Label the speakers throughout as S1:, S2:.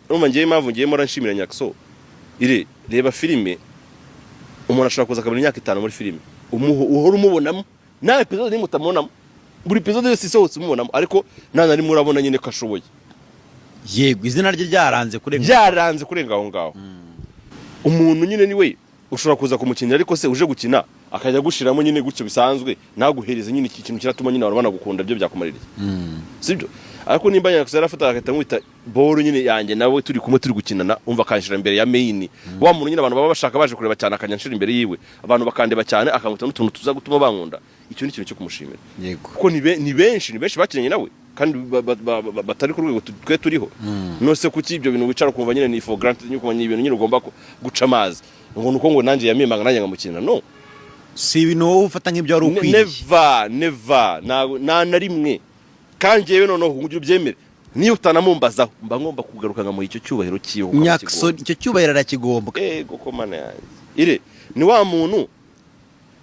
S1: urumva ngiye impamvu ngiye mora nshimira Nyakso ire reba filime umuntu ashobora kuza akabona imyaka 5 muri filime uhora umubonamo na episode ni mutamubonamo buri episode yose isohotse umubonamo ariko nana ari murabona nyine ko ashoboye
S2: yego izina rye ryaranze kurenga aho ngaho umuntu nyine niwe ushobora kuza kumukinira ariko se uje gukina akajya gushiramo nyine gutyo bisanzwe naguhereza nyine iki kintu kiratuma nyine abantu banagukunda byo byakumaririye sibyo ariko nimba Nyakso yarafata akahita mwita boro nyine yanjye nawe turi kumwe turi gukinana umva kanshira imbere ya main wa muntu nyine abantu baba bashaka baje kureba cyane akanyanshira imbere yiwe abantu bakandeba cyane akamuta n'utuntu tuza gutuma bankunda icyo ni ikintu cyo kumushimira yego
S1: kuko ni benshi bakinnye nawe kandi batari ku rwego twe turiho nose kuki ibyo bintu wicara kumva nyine ni for granted nyuko ibintu nyine ugomba guca amazi ngo nuko ngo nanjye yamemanga nanjye ngamukina no
S2: si ibintu wowe ufata nk'ibyo ari ukwiye
S1: never na rimwe kandi yewe noneho ugira ubyemere niyo utanamumbazaho mba ngomba kugaruka nka mu icyo cyubahiro kiyo
S2: Nyakso icyo cyubahiro arakigomba
S1: yego mana yanjye ire ni wa muntu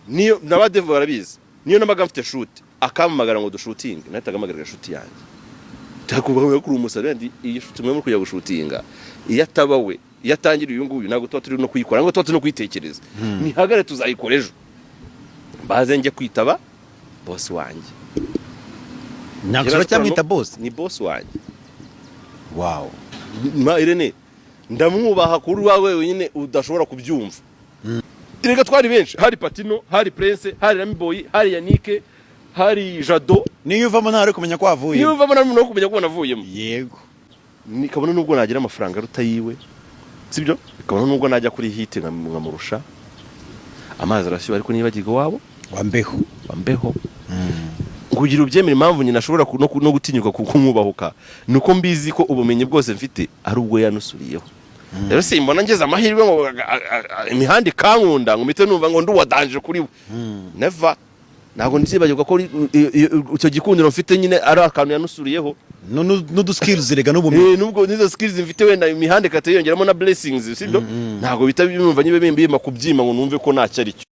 S1: niyo nabadevo barabizi niyo namaga mfite shoot akamamagara ngo dushutinge nahitaga amagarira shoot yanjye takubaho kuri umusare ndi iyi shoot mwe muri kujya gushutinga iyo atabawe iyo atangiriye uyu nguyu ntabwo tuba turi no kuyikora ngo tuba turi no kuyitekereza nihagare tuzayikora ejo baze njye kwitaba boss wanjye
S2: Nyakso cyamwita boss
S1: ni boss wanjye
S2: wow
S1: Irene ndamwubaha kuri wawe wenyine udashobora kubyumva Irega twari benshi hari Patino hari Prince hari Ramiboy hari Yannick hari Jado
S2: niyo uvamo ntari kumenya ko avuye
S1: niyo uvamo no kumenya ko navuyemo
S2: yego
S1: nikabona nubwo nagira amafaranga rutayiwe sibyo ikabona nubwo najya kuri hit nkamurusha amazi arashyuha ariko nibagirwa wabo wambeho kugira ubyemera impamvu nyina ashobora no gutinyuka kumwubahuka nuko mbizi ko ubumenyi bwose mfite ari ubwo yanusuriyeho rero simbona ngeze amahirwe ngo imihanda kankunda ngo mite numva ngo nduwadanje kuri we never ntago nzibagirwa ko icyo gikundiro mfite nyine ari akantu yanusuriyeho
S2: no skills rega n'ubumenyi
S1: nubwo nizo skills mfite wenda imihanda katayongeramo na blessings sibyo ntago bita bimva nyibe bimbiye makubyima ngo numve ko ntacyo ari cyo